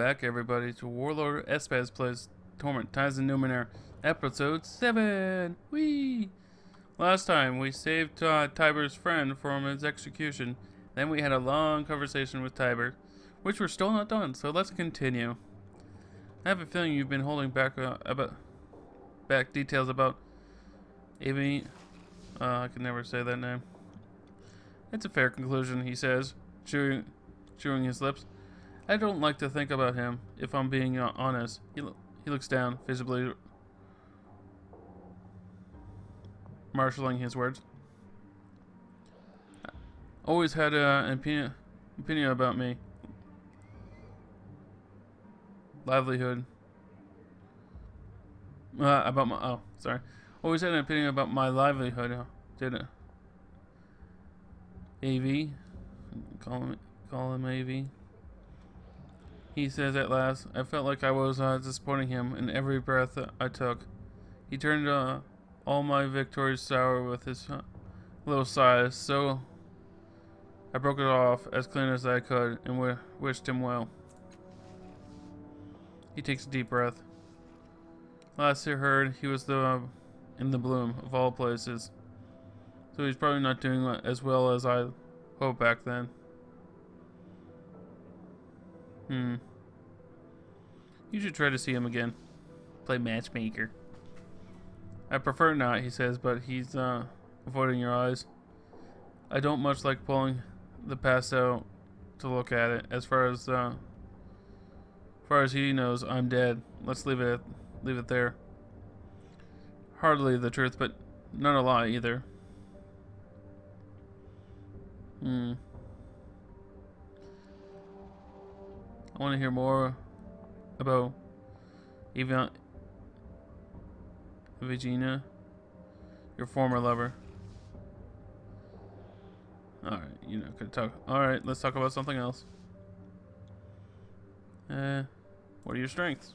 back, everybody, to Warlord of SBAS plays Torment, Ties in Numenera, episode 7. Whee! Last time we saved Tiber's friend from his execution. Then we had a long conversation with Tiber, which we're still not done. So let's continue. I have a feeling you've been holding back details about Amy. I can never say that name. It's a fair conclusion, he says, chewing his lips. I don't like to think about him, if I'm being honest. He looks down, visibly marshalling his words. Always had an opinion about me. Livelihood. Always had an opinion about my livelihood, didn't it? AV. Call him AV. He says at last. I felt like I was disappointing him in every breath I took. He turned all my victories sour with his little sighs, so I broke it off as clean as I could and wished him well. He takes a deep breath. Last I heard, he was in the Bloom, of all places. So he's probably not doing as well as I hoped back then. You should try to see him again. Play matchmaker. I prefer not, he says, but he's avoiding your eyes. I don't much like pulling the past out to look at it. As far as he knows, I'm dead. Let's leave it there. Hardly the truth, but not a lie either. I want to hear more about Evgenia, your former lover. Alright, you're not gonna talk. Alright, let's talk about something else. What are your strengths?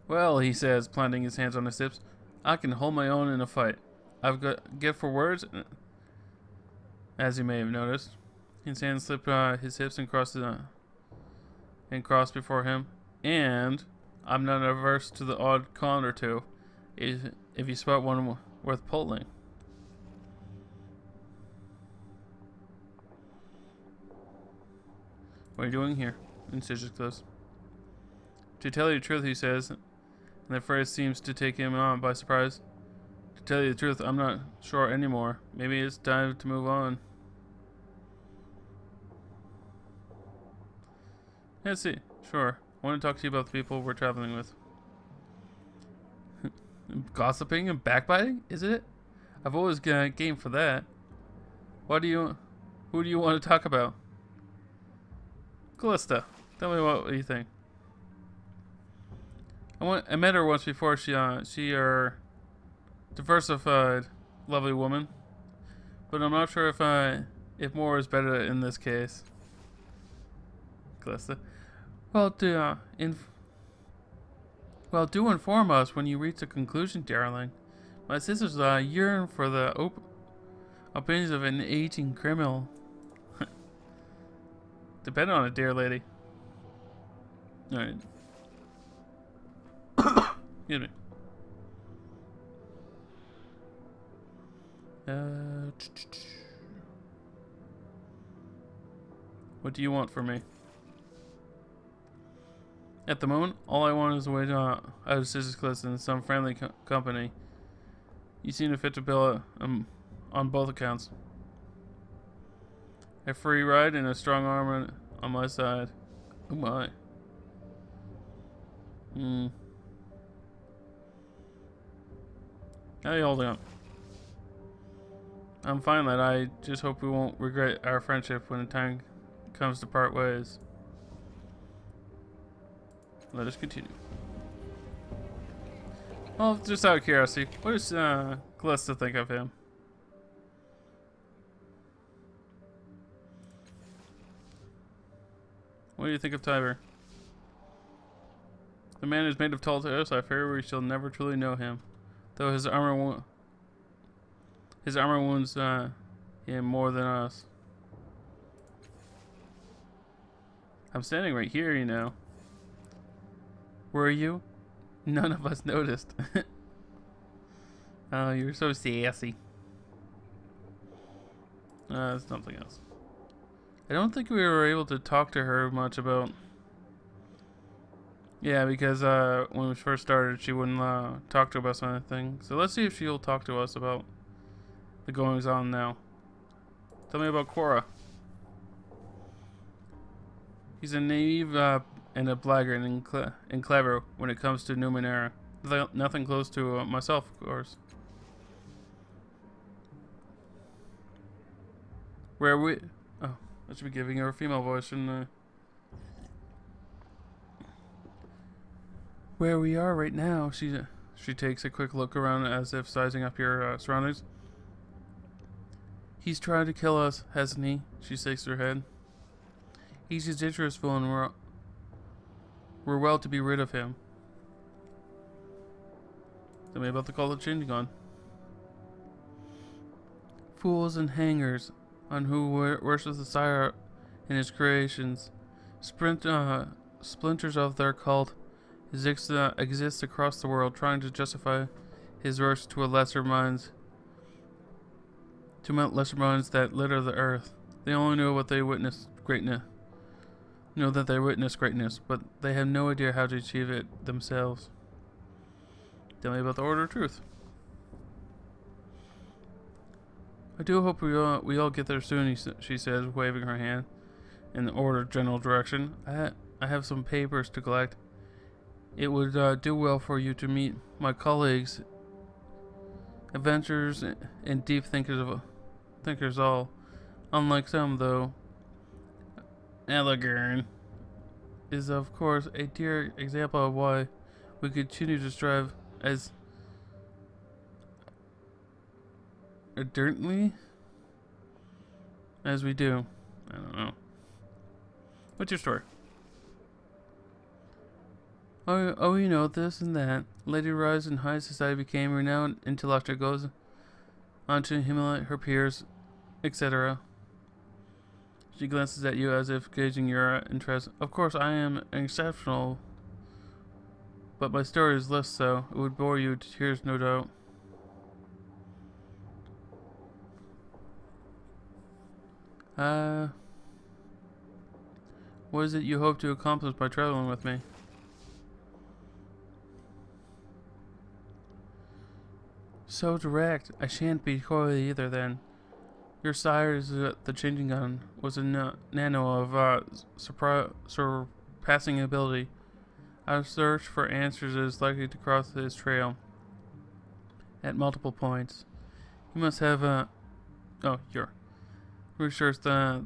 Well, he says, planting his hands on his hips, I can hold my own in a fight. I've got gift for words, as you may have noticed. His hands slip his hips and cross before him, and I'm not averse to the odd con or two, if you spot one worth pulling. What are you doing here? Incisions close. To tell you the truth, he says, and the phrase seems to take him on by surprise. To tell you the truth, I'm not sure anymore. Maybe it's time to move on. Let's see. Sure. I want to talk to you about the people we're traveling with. Gossiping and backbiting, isn't it? I've always got game for that. Who do you want to talk about? Callista, tell me what you think. I met her once before. She diversified, lovely woman, but I'm not sure if more is better in this case. Callista, do inform us when you reach a conclusion, darling. My sisters yearn for the opinions of an aging criminal. Depend on it, dear lady. Alright. Excuse me. What do you want from me? At the moment, all I want is a way out of Scissors Cliffs in some friendly company. You seem to fit the bill on both accounts. A free ride and a strong arm on my side. Oh my. How are you holding up? I'm fine, lad. I just hope we won't regret our friendship when the time comes to part ways. Let us continue. Well, just out of curiosity, what does Callista think of him? What do you think of Tiber? The man is made of tall tales. I fear we shall never truly know him, though his armor wounds him more than us. I'm standing right here, you know. Were you? None of us noticed. Oh, you're so sassy. It's something else. I don't think we were able to talk to her much about... Yeah, because when we first started, she wouldn't talk to us on anything. So let's see if she'll talk to us about the goings on now. Tell me about Cora. He's a naive and a blackguard and clever when it comes to Numenera. Nothing close to myself, of course. Where we... Oh, I should be giving her a female voice, shouldn't I? Where we are right now, she takes a quick look around as if sizing up your surroundings. He's tried to kill us, hasn't he? She shakes her head. He's a dangerous fool and we're well to be rid of him. Tell me about the call of changing on. Fools and hangers on who worships the Sire and his creations. Splinters of their cult exist across the world, trying to justify his works to lesser minds that litter the earth. They only know what they witnessed greatness. Know that they witness greatness, but they have no idea how to achieve it themselves. Tell me about the Order of Truth. I do hope we all get there soon, she says, waving her hand in the Order general direction. I have some papers to collect. It would do well for you to meet my colleagues, adventurers and deep thinkers all. Unlike some, though, Elegern is of course a dear example of why we continue to strive as ardently as we do. I don't know. What's your story? Oh, you know, this and that. Lady rise in high society, became renowned intellectual, goes on to humiliate her peers, etc. She glances at you as if gauging your interest. Of course, I am exceptional, but my story is less so. It would bore you to tears, no doubt. What is it you hope to accomplish by traveling with me? So direct. I shan't be coy either then. Your sire's the changing gun was a nano of surpassing ability. Our search for answers is likely to cross his trail at multiple points. You must have researched the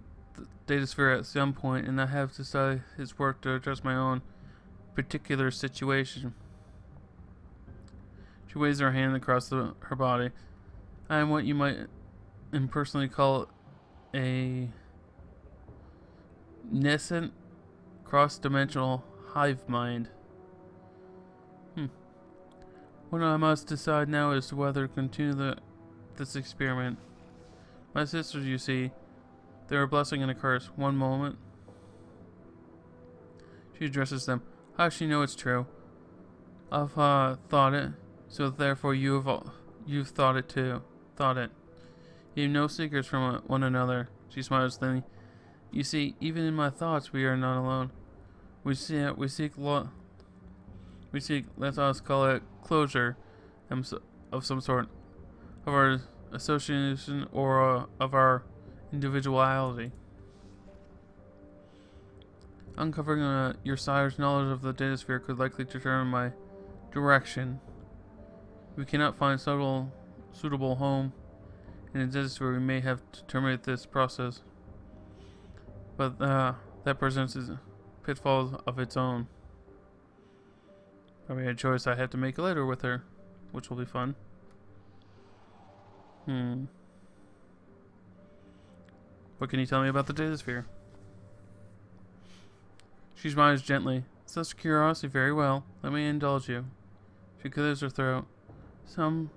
data sphere at some point, and I have decided his work to address my own particular situation. She waves her hand across her body. I am what you might impersonally call a nascent cross-dimensional hive mind. What I must decide now is whether to continue this experiment. My sisters, you see, they're a blessing and a curse. One moment. She addresses them. How does she know it's true? I've thought it. So therefore you've thought it too. Thought it. You have no secrets from one another. She smiles then. You see, even in my thoughts we are not alone. We seek, let us call it closure of some sort. Of our association or of our individuality. Uncovering your sire's knowledge of the data sphere could likely determine my direction. We cannot find suitable home in a data sphere. We may have to terminate this process, but that presents pitfalls of its own. Probably a choice I have to make later with her, which will be fun. What can you tell me about the data sphere? She smiles gently. Such curiosity, very well. Let me indulge you. She clears her throat. Some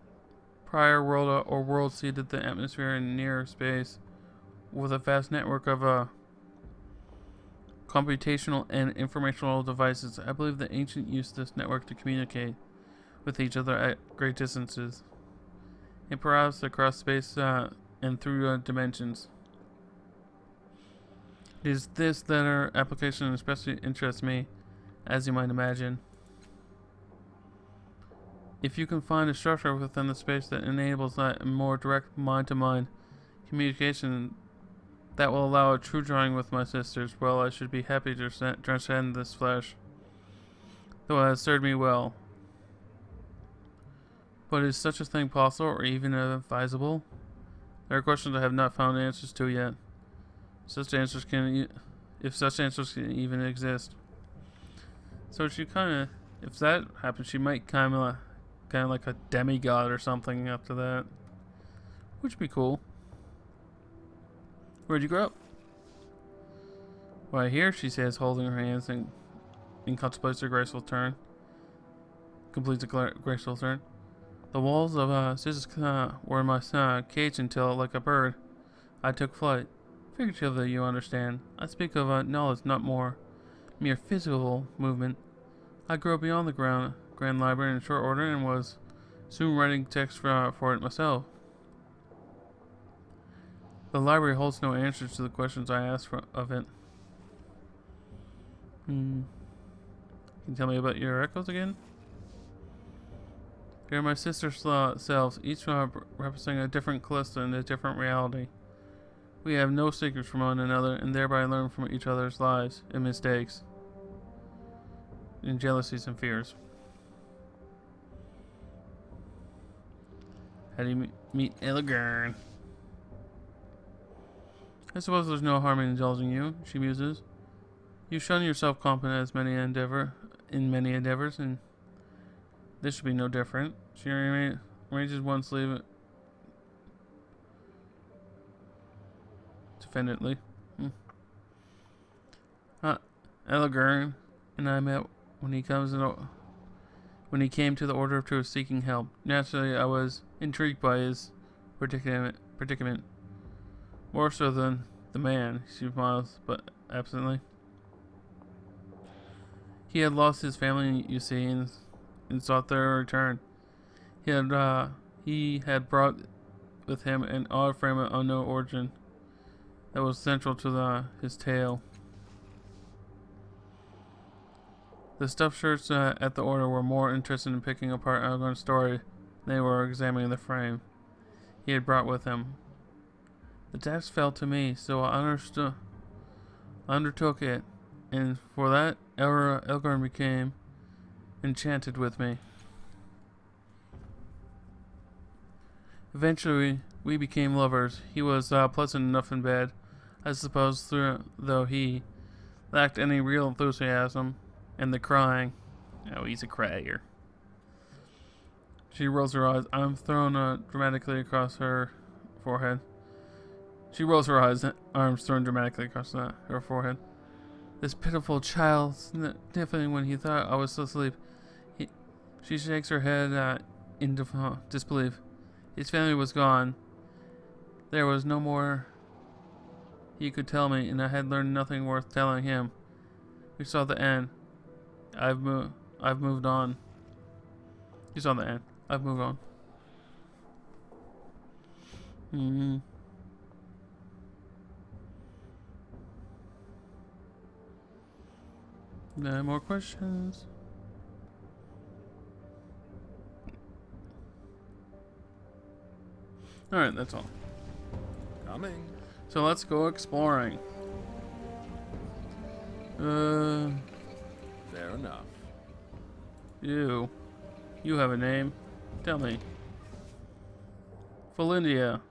prior world or world seeded the atmosphere in near space with a vast network of computational and informational devices. I believe the ancient used this network to communicate with each other at great distances, and perhaps across space and through dimensions. It is this that our application especially interests me, as you might imagine. If you can find a structure within the space that enables that more direct mind-to-mind communication that will allow a true drawing with my sisters, well, I should be happy to transcend this flesh, though it has served me well. But is such a thing possible, or even advisable? There are questions I have not found answers to yet. If such answers can even exist. So she if that happens, she might kind of like a demigod or something after that, which would be cool. Where'd you grow up? Why, here, she says, holding her hands and contemplates her graceful turn. Completes a graceful turn. The walls of Scissors were in my cage until, like a bird, I took flight. Figuratively, you understand. I speak of knowledge, not mere physical movement. I grew up beyond the Grand Library in short order and was soon writing text for it myself. The library holds no answers to the questions I asked of it. Can you tell me about your echoes again? They are my sister selves, each representing a different Callista and a different reality. We have no secrets from one another, and thereby learn from each other's lives and mistakes, and jealousies and fears. How do you meet Elegern? I suppose there's no harm in indulging you, she muses. You've shown yourself competent in many endeavors, and this should be no different. She arranges one sleeve defendantly. Elegern and I met when he came to the Order of Truth seeking help. Naturally, I was intrigued by his predicament. More so than the man, she smiles, but absently. He had lost his family, you see, and sought their return. He had brought with him an odd frame of unknown origin that was central to his tale. The stuffed shirts at the Order were more interested in picking apart Algon's story than they were examining the frame he had brought with him. The task fell to me, so I undertook it, and for that, Elgorn became enchanted with me. Eventually, we became lovers. He was pleasant enough in bed, I suppose, though he lacked any real enthusiasm, and the crying. Oh, he's a crier. She rolls her eyes. I'm thrown dramatically across her forehead. She rolls her eyes, arms thrown dramatically across her forehead. This pitiful child sniffing when he thought I was asleep. She shakes her head in disbelief. His family was gone. There was no more he could tell me, and I had learned nothing worth telling him. We saw the end. I've moved on. You saw the end. I've moved on. No more questions. Alright, that's all. Coming. So let's go exploring. Fair enough. You have a name. Tell me. Felindia.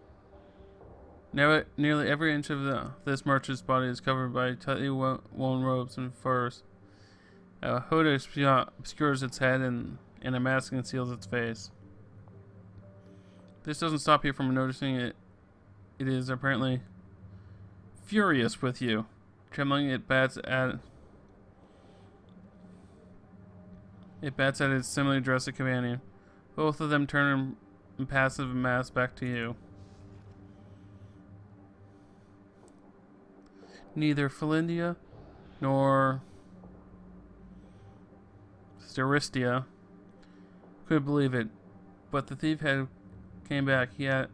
Nearly every inch of this merchant's body is covered by tightly woven robes and furs. A hood obscures its head, and a mask conceals its face. This doesn't stop you from noticing it. It is apparently furious with you. Trembling, it bats at its similarly dressed companion. Both of them turn impassive and mask back to you. Neither Felindia nor Steristia could believe it, but the thief had came back. Had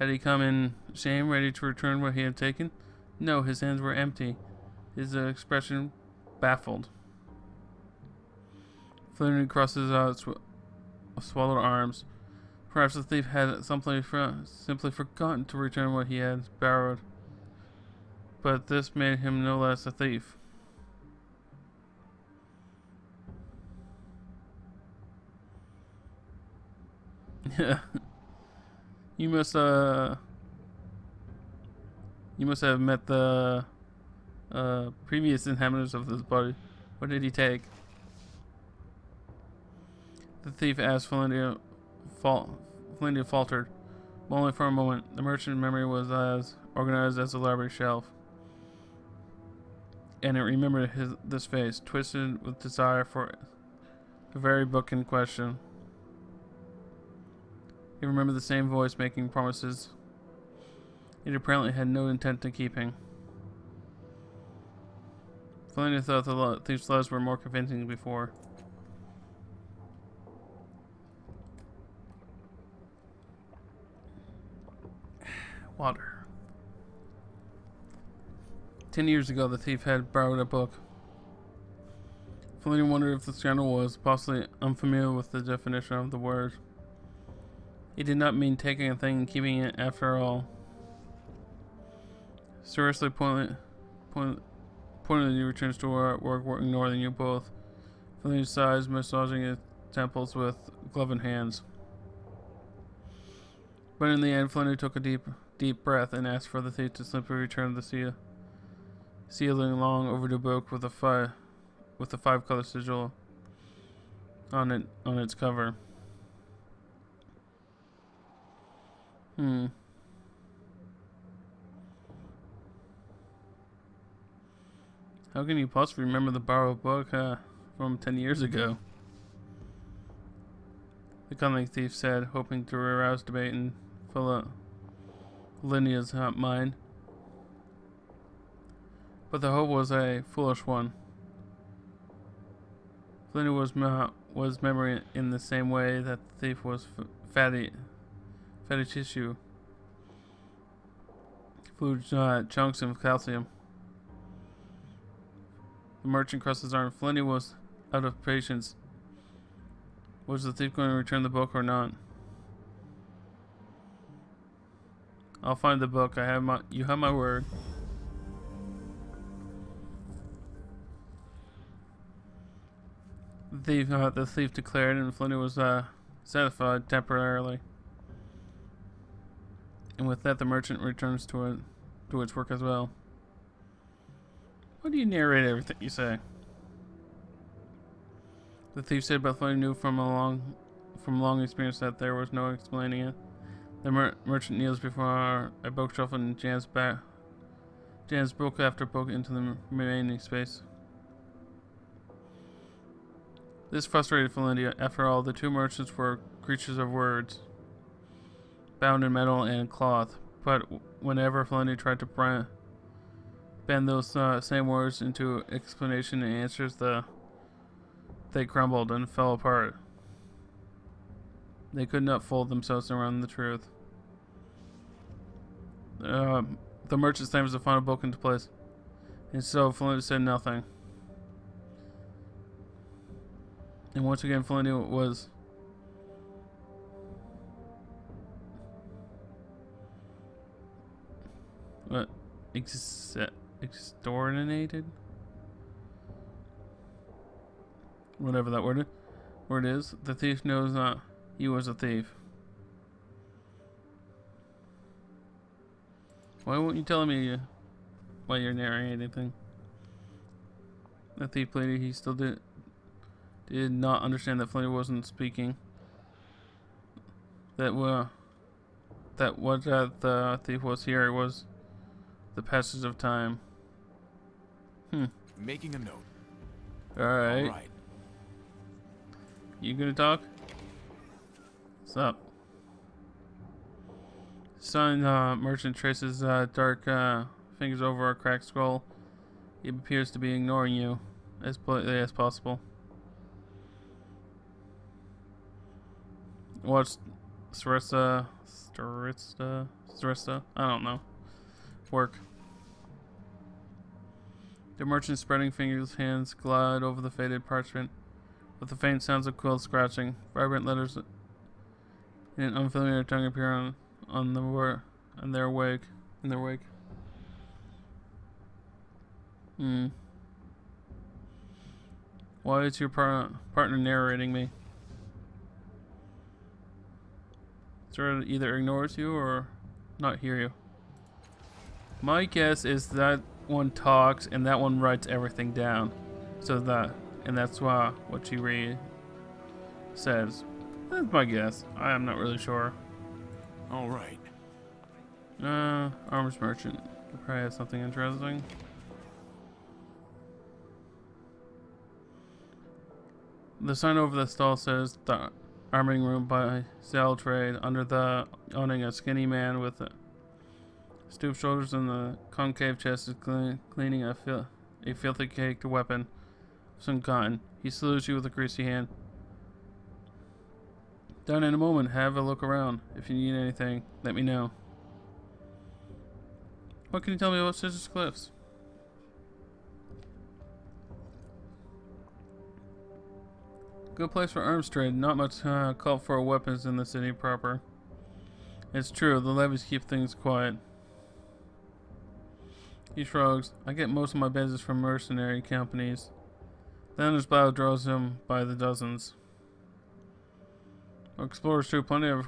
he come in shame, ready to return what he had taken? No, his hands were empty, his expression baffled. Flannery crossed his swallowed arms. Perhaps the thief had simply forgotten to return what he had borrowed. But this made him no less a thief. Yeah. You must have met the previous inhabitants of this body. What did he take? The thief asked. Flannery faltered, but only for a moment. The merchant's memory was as organized as a library shelf, and it remembered this face, twisted with desire for the very book in question. He remembered the same voice making promises it apparently had no intent of keeping. Flannery thought the thief's lies were more convincing than before. Water. 10 years ago, the thief had borrowed a book. Flannery wondered if the scoundrel was possibly unfamiliar with the definition of the word. He did not mean taking a thing and keeping it after all. Seriously, pointedly returns to work, ignoring you both. Flannery sighs, massaging his temples with gloved hands. But in the end, Flannery took a deep breath and asked for the thief to simply return the sealing long overdue book with the five-color sigil on its cover. How can you possibly remember the borrowed book from 10 years ago? The cunning thief said, hoping to arouse debate and fill up Lynia's mind. But the hope was a foolish one. Flannery was memory in the same way that the thief was fatty tissue. Fluid chunks of calcium. The merchant crossed his arm. Flannery was out of patience. Was the thief going to return the book or not? I'll find the book. You have my word. The thief declared, and Flannery was satisfied temporarily. And with that, the merchant returns to its work as well. Why do you narrate everything you say? The thief said, but Flannery knew from long experience that there was no explaining it. The merchant kneels before a bookshelf and jams book after book into the remaining space. This frustrated Flannery. After all, the two merchants were creatures of words, bound in metal and cloth. But whenever Flannery tried to bend those same words into explanation and answers, they crumbled and fell apart. They could not fold themselves around the truth. The merchant slams the final book into place, and so Flannery said nothing. And once again, Flannery was extorted? Whatever that word is. The thief knows not he was a thief. Why won't you tell me why you're narrating anything? The thief pleaded. He still did not understand that Flannery wasn't speaking. That what the thief was here was the passage of time. Making a note. Alright. All right. You gonna talk? What's up? Son merchant traces dark fingers over a cracked skull He appears to be ignoring you as politely as possible. Watch Sarissa, I don't know. Work. The merchant spreading fingers, hands glide over the faded parchment, with the faint sounds of quills scratching. Vibrant letters in an unfamiliar tongue appear on their wake. Why is your partner narrating me? Sort of either ignores you or not hear you. My guess is that one talks and that one writes everything down. That's why what she says. That's my guess. I am not really sure. All right. Arms merchant. Could probably have something interesting. The sign over the stall says the armoring room by Sal Trade, owning a skinny man with stooped shoulders and the concave chest is cleaning a filthy caked weapon of some kind. He salutes you with a greasy hand. Done in a moment. Have a look around. If you need anything, let me know. What can you tell me about Scissors Cliffs? Good place for arms trade. Not much call for weapons in the city proper. It's true, the levies keep things quiet. He shrugs. I get most of my business from mercenary companies. The Hunter's Bow draws him by the dozens. Explorers too, plenty of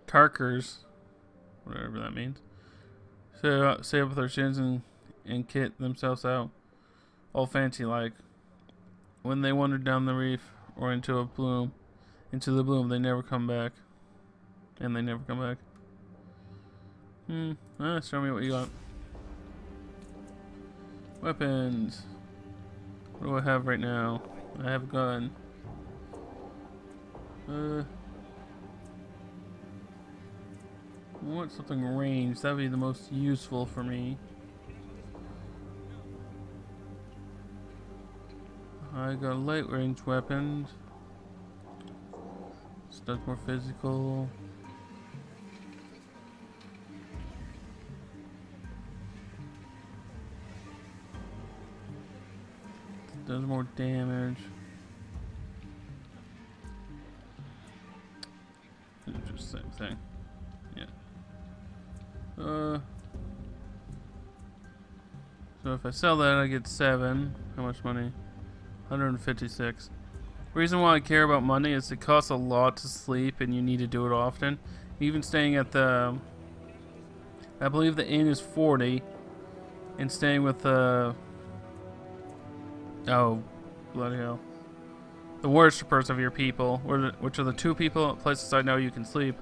carkers, whatever that means. Save up their shins and kit themselves out, all fancy like. When they wander down the reef or into the bloom, they never come back. And they never come back. Show me what you got. Weapons. What do I have right now? I have a gun. I want something ranged. That'd be the most useful for me. I got a light range weapon. Stuff more physical. Does more damage. Just same thing. Yeah. So if I sell that, I get 7. How much money? 156. Reason why I care about money is it costs a lot to sleep and you need to do it often. Even staying at the, I believe the inn is 40, and staying with the, oh, bloody hell, the worshippers of your people, which are the 2 people places I know you can sleep.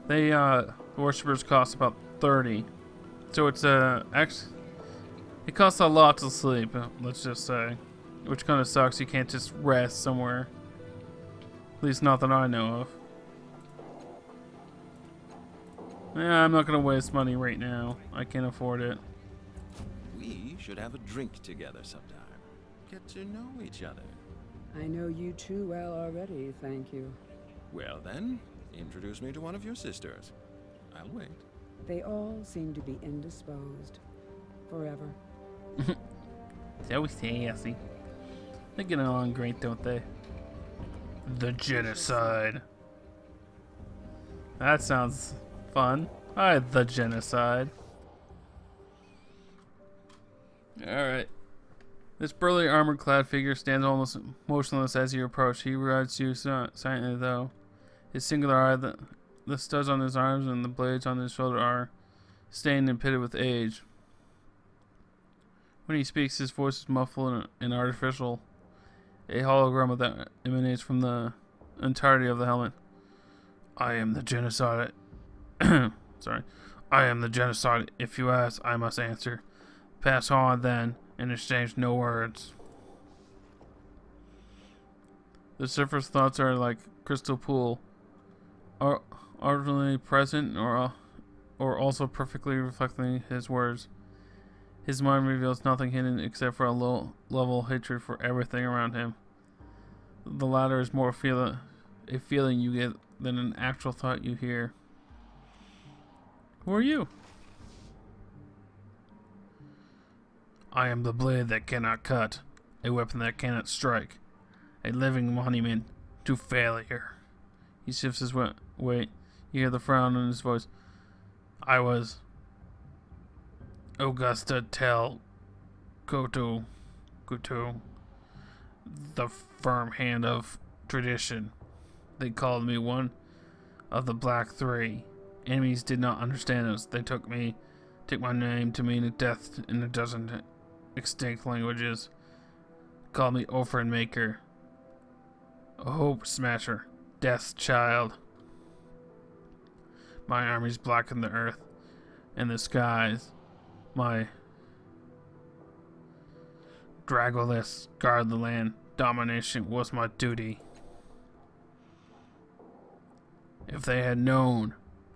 They, the worshippers cost about 30, so it's it costs a lot to sleep. Let's just say. Which kind of sucks, you can't just rest somewhere. At least not that I know of. Yeah, I'm not gonna waste money right now. I can't afford it. We should have a drink together sometime. Get to know each other. I know you too well already, thank you. Well then, introduce me to one of your sisters. I'll wait. They all seem to be indisposed. Forever. So sassy. They get along great, don't they? The genocide. That sounds fun. Alright, the genocide. Alright. This burly armor-clad figure stands almost motionless as you approach. He regards you silently, though. His singular eye, the studs on his arms and the blades on his shoulder are stained and pitted with age. When he speaks, his voice is muffled and artificial. A hologram that emanates from the entirety of the helmet. I am the genocide. Sorry. I am the genocide. If you ask, I must answer. Pass on, then, and exchange no words. The surface thoughts are like crystal pool, ardently present or also perfectly reflecting his words. His mind reveals nothing hidden except for a low-level hatred for everything around him. The latter is more a feeling you get than an actual thought you hear. Who are you? I am the blade that cannot cut, a weapon that cannot strike, a living monument to failure. He shifts his weight. You hear the frown in his voice. I was Augusta Tel Koto, the firm hand of tradition. They called me one of the Black Three. Enemies did not understand us. They took my name to mean death in a dozen extinct languages. Called me Orphan Maker, a Hope Smasher, Death's Child. My armies blacken the earth and the skies. My Dragoless guard the land. Domination was my duty. If they had known,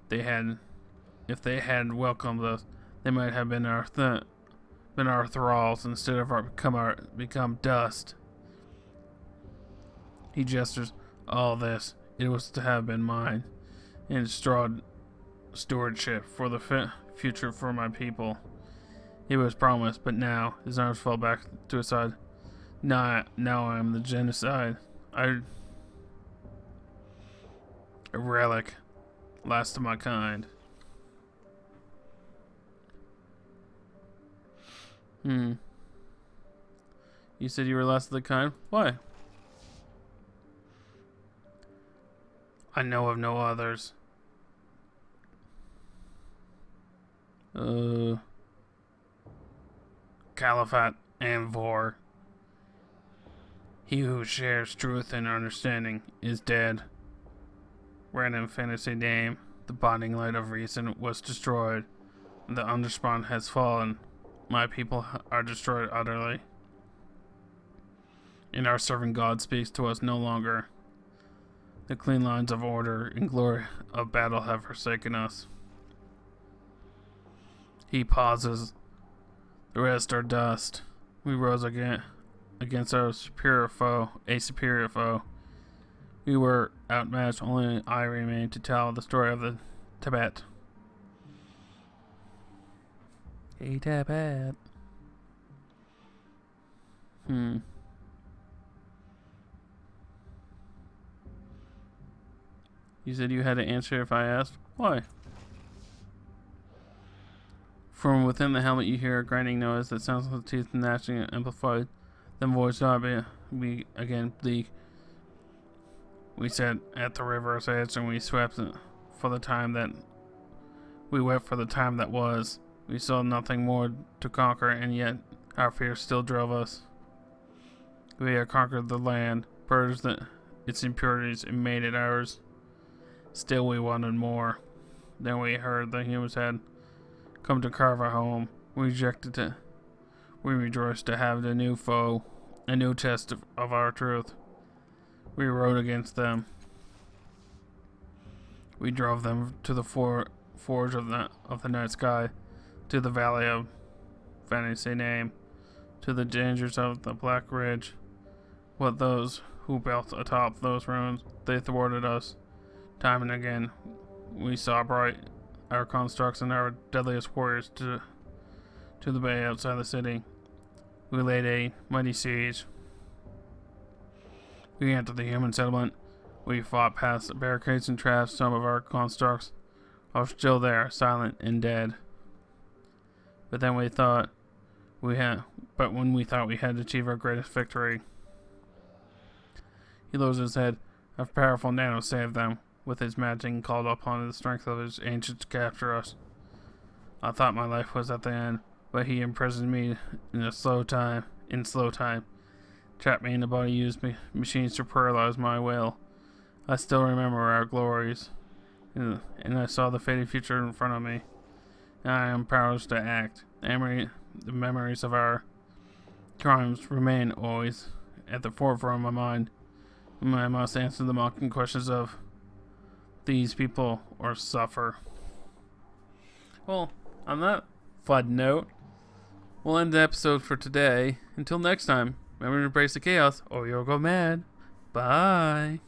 if they had welcomed us, they might have been our thralls instead of become dust. He gestures. All this, it was to have been mine, and stewardship for the future for my people. It was promised, but now his arms fall back to his side. Now I am the genocide. A relic, last of my kind. You said you were last of the kind? Why? I know of no others. Caliphate and Vor. He who shares truth and understanding is dead. Random fantasy name. The bonding light of reason was destroyed. The underspawn has fallen. My people are destroyed utterly. And our serving God speaks to us no longer. The clean lines of order and glory of battle have forsaken us. He pauses. The rest are dust. We rose again against a superior foe. We were outmatched. Only I remained to tell the story of the Tibet. Hey, Tibet. You said you had to answer if I asked. Why? From within the helmet you hear a grinding noise that sounds like the teeth gnashing and amplified. Then voice we again bleak. We sat at the river's edge and we wept for the time that was. We saw nothing more to conquer, and yet our fears still drove us. We had conquered the land, purged its impurities, and made it ours. Still we wanted more. Then we heard the humans had come to carve our home. We rejected it. We rejoiced to have the new foe, a new test of our truth. We rode against them. We drove them to the forge of the night sky, to the valley of fantasy name, to the dangers of the Black Ridge. What those who built atop those ruins, they thwarted us. Time and again, we saw bright our constructs and our deadliest warriors to the bay outside the city. We laid a mighty siege. We entered the human settlement. We fought past the barricades and traps. Some of our constructs are still there, silent and dead. But then when we thought we had achieved our greatest victory, he lowers his head. A powerful Nano saved them. With his magic and called upon the strength of his ancients to capture us. I thought my life was at the end, but he imprisoned me in slow time. Trapped me in the body, used machines to paralyze my will. I still remember our glories, and I saw the faded future in front of me. And I am powerless to act. The memories of our crimes remain always at the forefront of my mind. I must answer the mocking questions of these people or suffer. Well, on that fun note, we'll end the episode for today. Until next time, remember to embrace the chaos or you'll go mad. Bye.